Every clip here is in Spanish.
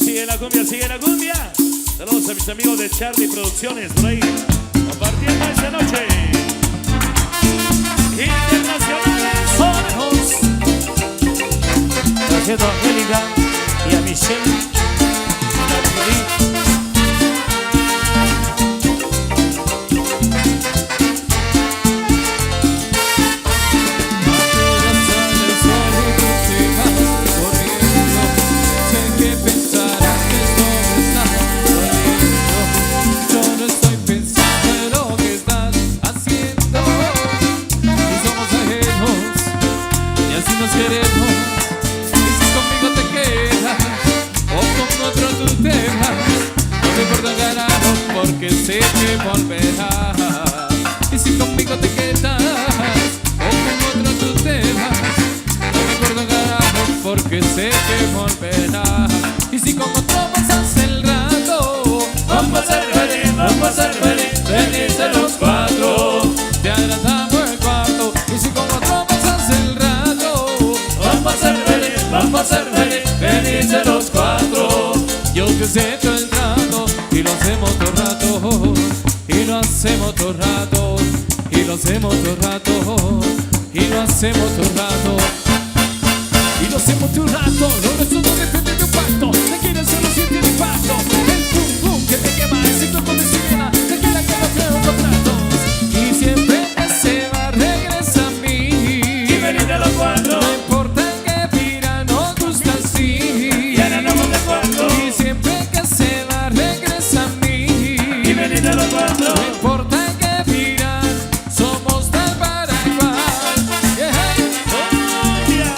sigue la cumbia, sigue la cumbia. Saludos a mis amigos de Charlie Producciones, por ahí, compartiendo esta noche. Internacionales Conejos. Gracias a Angélica y a Michelle. Porque sé que volverás. Y si conmigo te quedas o con otro tú te vas, no me acuerdo carajo porque sé que volverás. Y si con otro pasas el rato, vamos a ser feliz, felices los cuatro. Te agradamos el cuarto. Y si con otro pasas el rato, vamos a ser feliz, felices los cuatro. Yo te acepto el trato y lo hacemos todo rato, y lo hacemos todo rato, y lo hacemos todo rato, y lo hacemos todo rato, y lo hacemos todo rato. Lo nuestro no depende de un pacto, te quieres solo siente el impacto. El pum pum que te quema, ese cuerpo de sirena, tranquila que no creo contratos. Y siempre que se va regresa a mí, y venir de los cuatro. no importa que pira, nos gusta así. Y ahora no me acuerdo. Y siempre que se va regresa a mí, Y venir de los cuatro. no importa que pidan, somos tal para igual. Yeah. Oh, yeah.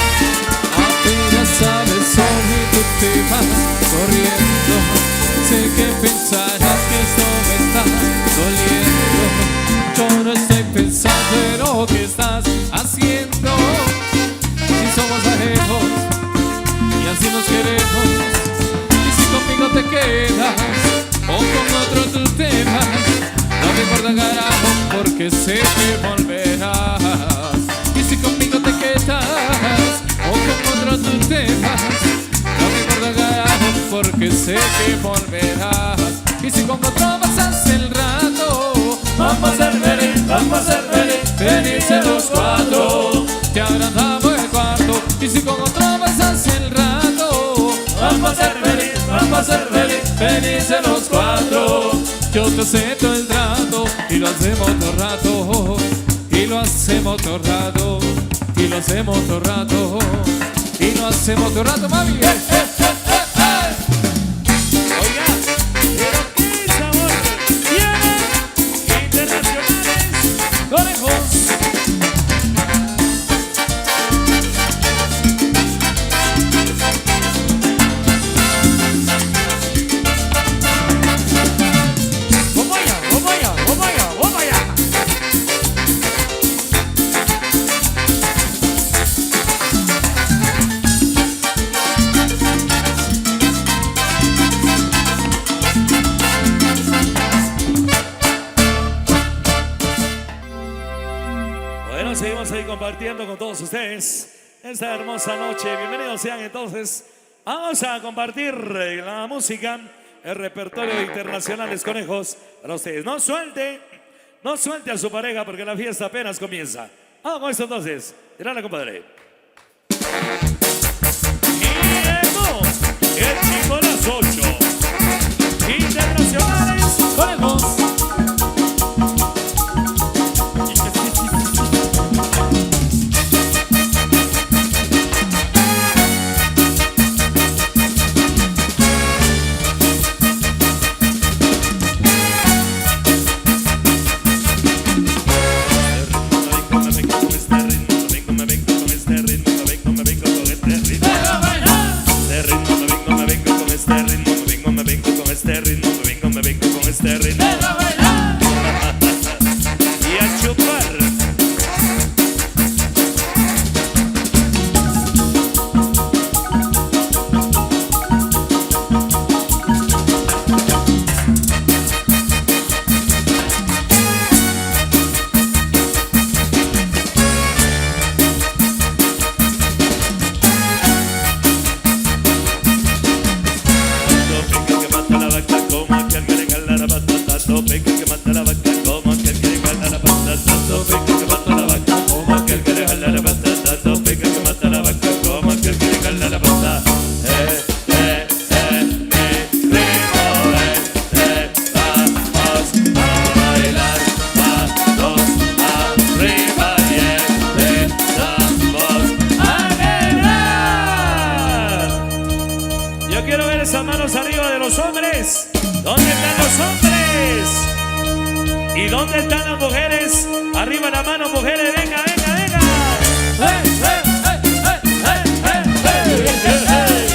Apenas sabes sobre tú te vas corriendo. Sé que pensarás que esto me está doliendo. Yo no estoy pensando en lo que estás haciendo. Si somos ajenos y así nos queremos. Y si conmigo te quedas o con otro tú te vas, no me importa carajo porque sé que volverás. Y si conmigo te quedas o con otro tú te vas, no me importa carajo porque sé que volverás. Y si con otro pasas el rato, Vamos a ser feliz, felices los cuatro. Te agrandamos el cuarto. Y si con otro pasas el rato, Vamos a ser feliz, felices los cuatro. Yo te acepto el trato y lo hacemos todo rato, y lo hacemos todo rato, y lo hacemos todo rato, y lo hacemos todo rato, mami. Oiga, pero qué sabor tiene Internacionales Conejos. Vamos allá, vamos allá, vamos allá, vamos allá. Bueno, seguimos ahí compartiendo con todos ustedes esta hermosa noche. Bienvenidos sean entonces. Vamos a compartir la música, el repertorio de Internacionales Conejos para ustedes. No suelte a su pareja porque la fiesta apenas comienza. Vamos con esto entonces. Tirala, compadre. Y el chico a las 8. Internacionales Conejos. Ven con este ritmo, ven con este ritmo, ven con este ritmo, ven con Yo quiero ver esas manos arriba de los hombres. ¿Dónde están los hombres? ¿Y dónde están las mujeres? Arriba la mano, mujeres, venga, venga, venga. ¡Hey, hey, hey, hey, hey, hey, hey, hey, hey!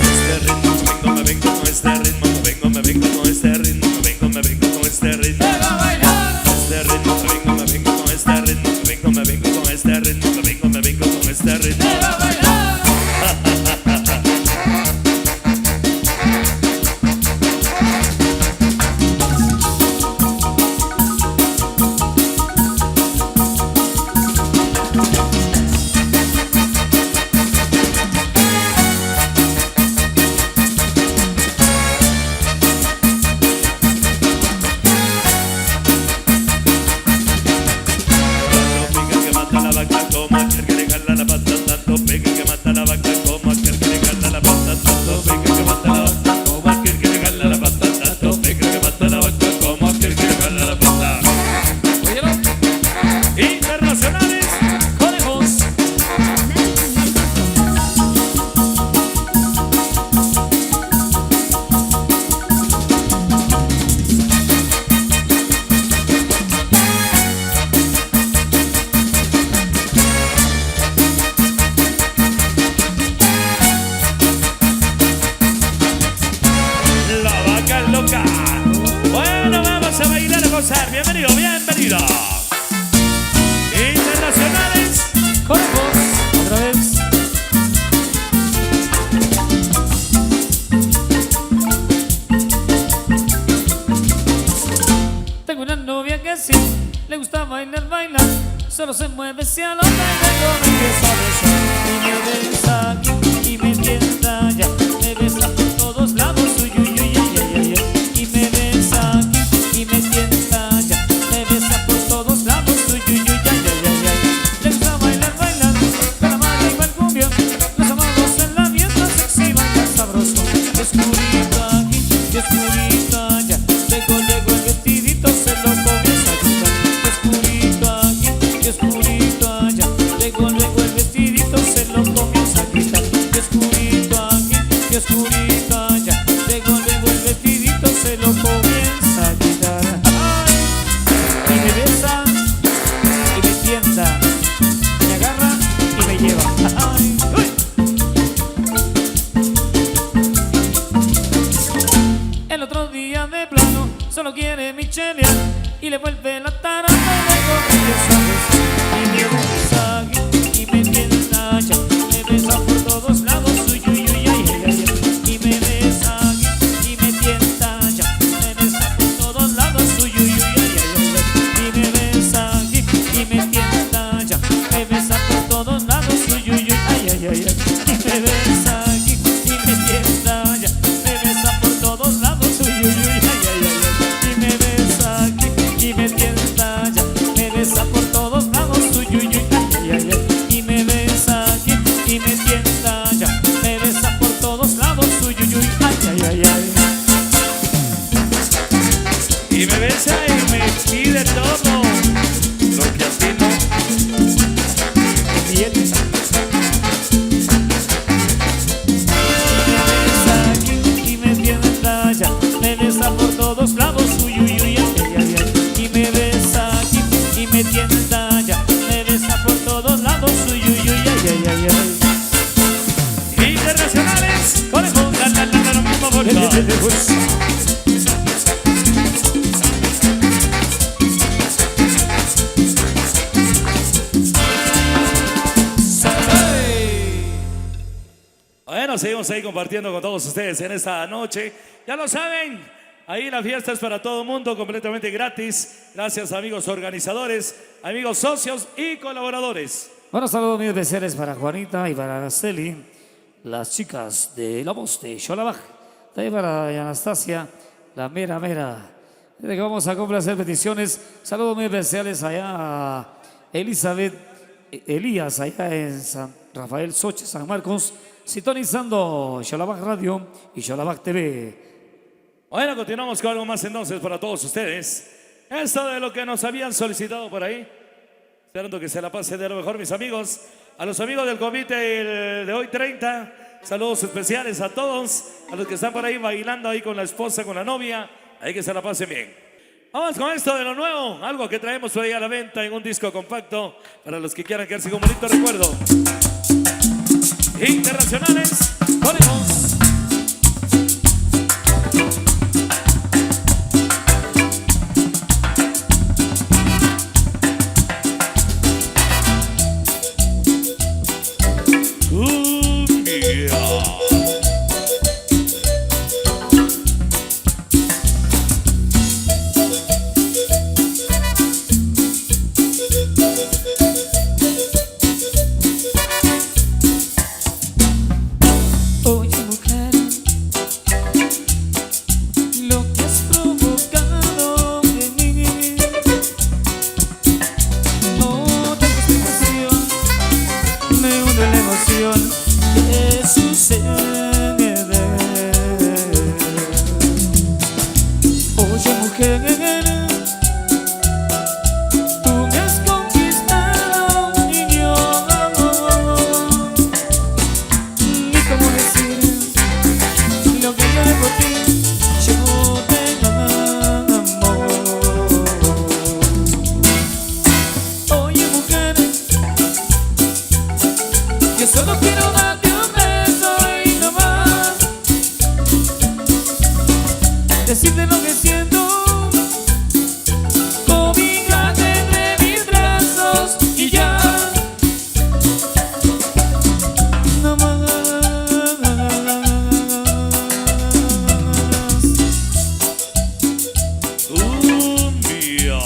Este ritmo, me vengo con este ritmo, me vengo con este ritmo, me vengo con este ritmo. Este ritmo, me vengo con este ritmo, me vengo con este ritmo, me vengo con este ritmo. Internacionales, conejos. La vaca loca. Bueno, vamos a bailar, a gozar. Bienvenido, bienvenido. Internacionales, Conejos, otra vez. Tengo una novia que sí le gusta bailar, bailar. Solo se mueve hacia lo que me empieza a besar. Y me besa aquí y me tienta allá. Me besa por todos lados, uy, uy, uy, ay, ay, ay, ay. Y me besa aquí y me tienta allá. Me besa por todos lados, uy, uy, uy, ay, ay, ay, ay. Le gusta bailar, bailar, con la mano y el cumbión. Los amados en la fiesta sexy, baila sabroso. Oscurito aquí y oscurito allá. Luego el vestidito se lo comienza a quitar. Oscurito aquí y oscurito allá. Luego el vestidito se lo comienza a quitar. Oscurito aquí y oscurito allá. Luego el vestidito se lo comienza a quitar. Ay, y me besa y me tienta, me agarra y me lleva. Ay, uy. El otro día de plano solo quiere mi chelear y le vuelve la tara y luego me empieza a besar. Y me besa aquí y me tienta allá. Me besa por todos lados, uy, uy, uy, ay, ay, ay, ay. Y me besa aquí y me tienta allá. Me besa por todos lados, uy, uy, uy, ay, ay, ay, ay. Y me besa aquí y me tienta allá. Me besa por todos lados, uy, uy, uy, ay, ay, ay, ay. Y me besa aquí y me tienta allá. Me besa por todos lados, uy, uy, uy, ay, ay, ay, ay. Y me besa aquí y me tienta allá. Me besa por todos lados, uy, uy, uy, ay, ay, ay, ay. Y me besa aquí y me tienta allá. Me besa por todos lados, uy, uy, uy, ay, ay, ay, ay. y me besa y me pide todo lo que a ti no. Bien. Me besa aquí y me tienta allá. Me besa por todos lados, uy, uy, uy, ay, ay, ay, ay. Y me besa aquí y me tienta allá. Me besa por todos lados, uy, uy, uy, ay, ay, ay, ay. Internacionales, conejos, lo mismo por todos. Bueno, seguimos ahí compartiendo con todos ustedes en esta noche. Ya lo saben, ahí la fiesta es para todo el mundo, completamente gratis. Gracias, amigos organizadores, amigos socios y colaboradores. Bueno, saludos muy especiales para Juanita y para Araceli, las chicas de La Voz de Xolabaj. También para Anastasia, la mera mera. Desde que vamos a complacer peticiones, saludos muy especiales allá a Elizabeth Elías, allá en San Rafael Soche, San Marcos, sintonizando Xolabaj Radio y Xolabaj TV. Bueno, continuamos con algo más entonces para todos ustedes. Esto de lo que nos habían solicitado por ahí. Esperando que se la pase de lo mejor, mis amigos. A los amigos del comité de hoy 30, saludos especiales a todos. A los que están por ahí bailando ahí con la esposa, con la novia. Ahí que se la pasen bien. Vamos con esto de lo nuevo. Algo que traemos hoy a la venta en un disco compacto. Para los que quieran quedarse con un bonito recuerdo. Internacionales, ponemos. ¿Qué sucede? Oye, mujer, tú me has conquistado y yo ni cómo decir lo que yo por ti. Yo te amo. Oye, mujer, yo solo quiero darte un beso y no más, decirte lo que siento, cobijarte entre mis brazos y ya, no más. Cumbia.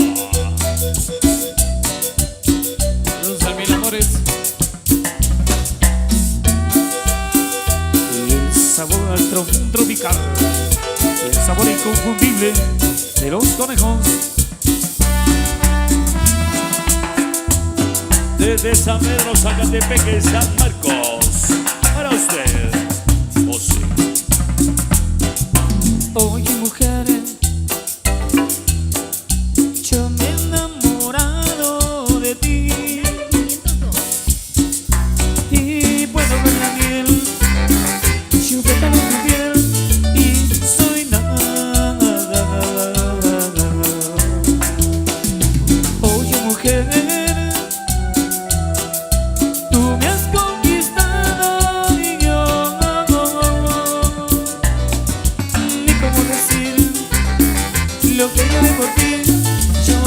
Saludos a mil amores. El sabor tropical, el sabor inconfundible de los conejos. Desde San Pedro, Zacatepeque, San Marcos. Para usted, José. Oye, mujer, yo me he enamorado de ti y puedo ver la miel chupeta en tu piel y soy nada. Oye, mujer, tú me has conquistado y yo ni cómo decir lo que yo haré por ti. Yo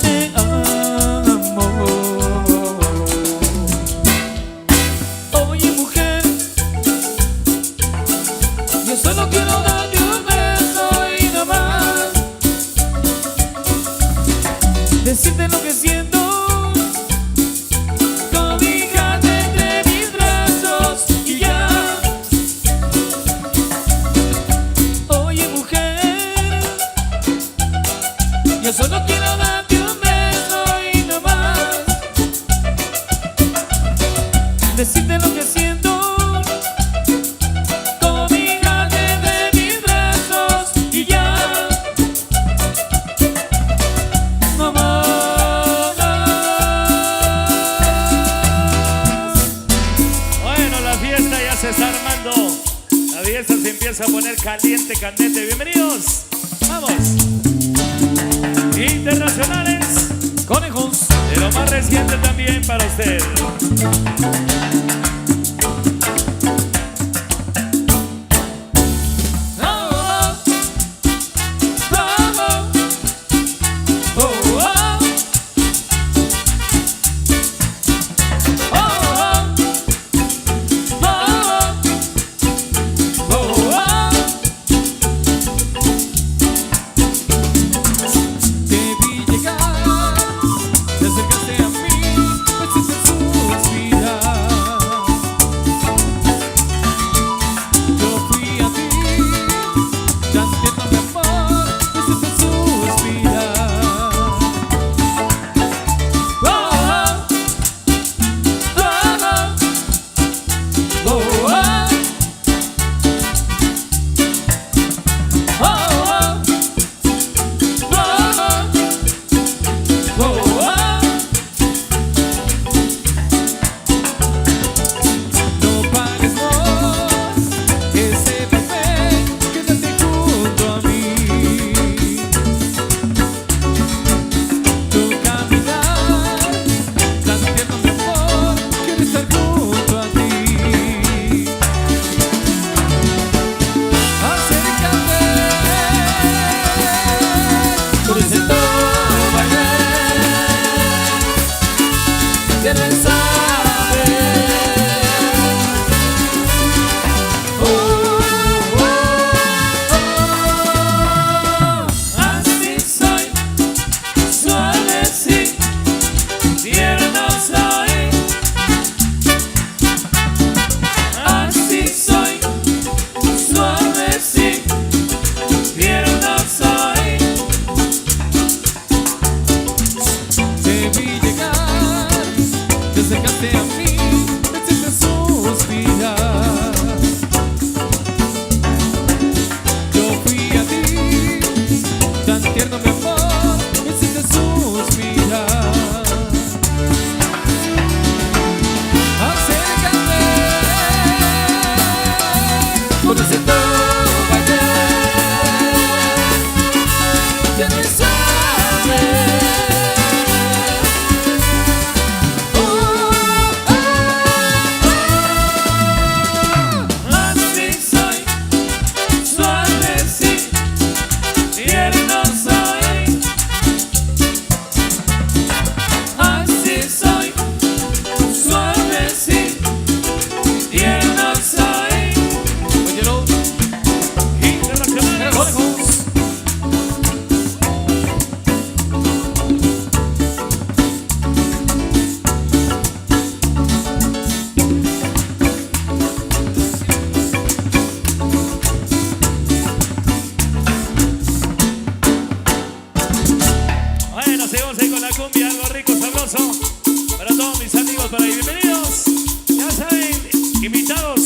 te amo. Oye, mujer, yo solo quiero darte un beso y no más, decirte lo que siento, cobijarte entre mis brazos y ya. Oye, mujer, yo solo quiero darte un beso y no más, decirte lo que siento, cobijarte entre mis brazos y ya, no más. Bueno, la fiesta ya se está armando. La fiesta se empieza a poner caliente, candente. Bienvenidos. Vamos. Internacionales, Conejos. de lo más reciente también para usted. Te vi llegar, te acercaste a mí, me hiciste suspirar. acercaste a mí, me hiciste suspirar. Yo fui a ti, tan tierno mi amor, me hiciste suspirar. Acércate, por ese toque, ya no sabes. Seguimos ahí con la cumbia, algo rico, sabroso. Para todos mis amigos por ahí, bienvenidos. Ya saben, invitados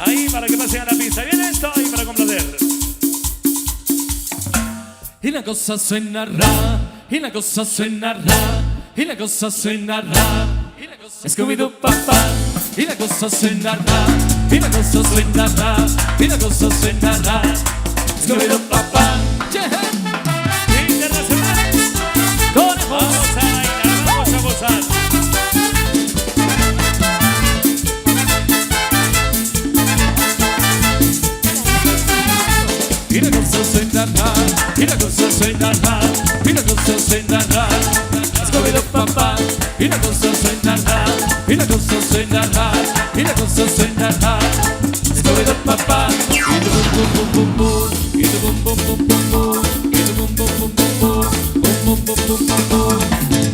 ahí para que pasen a la pista. Viene esto y para complacer. Y la cosa suena ra, y la cosa suena ra, y la cosa suena ra. Scooby-Doo papá, y la cosa suena ra, y la cosa suena ra, y la cosa suena ra. Scooby-Doo papá, Internacionales, vamos a bailar, vamos a gozar. y la cosa suena ra, y la cosa suena ra, y la cosa suena ra. Scooby-Doo papá, y la cosa suena ra, y la cosa suena ra, y la cosa suena ra. Scooby-Doo papá, y tu bum bum bum bum, y tu bum bum bum bum bum, y tu bum bum bum bum bum, bum bum bum bum bum.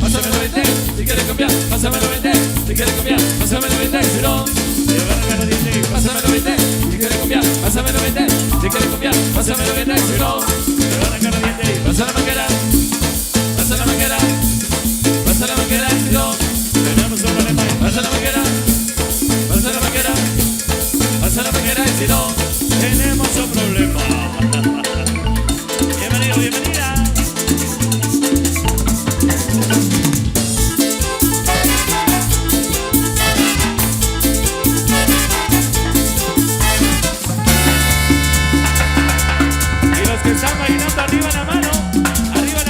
Pásamelo vente, si quieres cambiar, pásamelo vente, si quieres cambiar, pásamelo vente, si no. Pásamelo vente, si quieres cambiar, pásamelo vente, si quieres cambiar, pásamelo vente, si no. Pasa la manguera, pasa la manguera, pasa la manguera, si no. Tenemos un problema. Pasa la manguera, pasa la manguera, pasa la manguera, si no. Tenemos un problema. Bienvenido, bienvenida. Y los que están bailando, arriba la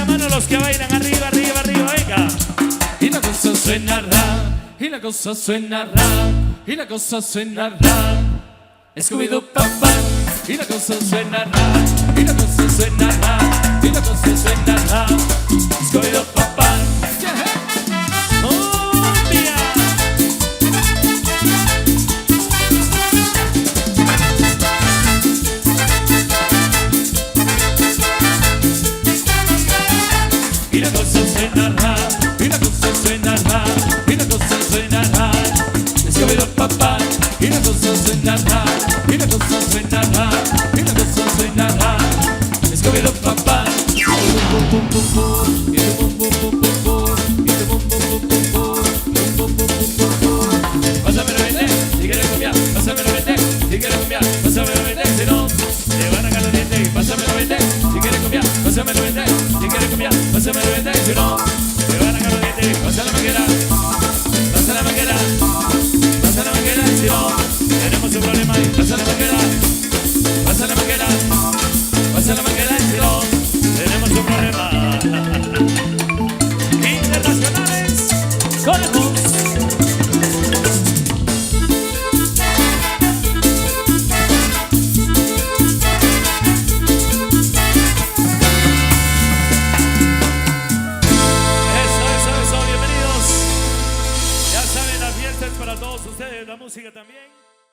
mano los que bailan, arriba, arriba, arriba, venga. Y la cosa suena ra, y la cosa suena ra, y la cosa suena ra. Scooby-Doo papá, y la cosa suena ra, y la cosa suena ra, y la cosa suena ra. Scooby-Doo papá, ¡Cumbia! y la cosa suena ra, y la cosa suena ra, y la cosa suena ra. Scooby-Doo papá, y la cosa suena ra, y la cosa suena ra, y la cosa suena ra. Scooby-Doo papá, y tu bum bum bum bum, y tu bum bum bum bum bum, y tu bum bum bum bum bum, bum bum bum bum bum bum. Pásamelo vente, si quieres cambiar, pásamelo vente, si quieres cambiar, pásamelo vente, si no. Te van a ganar los dientes. Pásamelo vente, si quieres cambiar, pásamelo vente, si quieres cambiar, pásamelo vente, si no. Te van a ganar los dientes. Pasa la manguera, pasa la manguera, pasa la manguera, si no. Tenemos un problema ahí. Pasa la manguera, pasa la manguera, pasa la manguera, si no. Tenemos un problema. Internacionales, conejos. Eso, bienvenidos. Ya saben, la fiesta es para todos ustedes, la música también.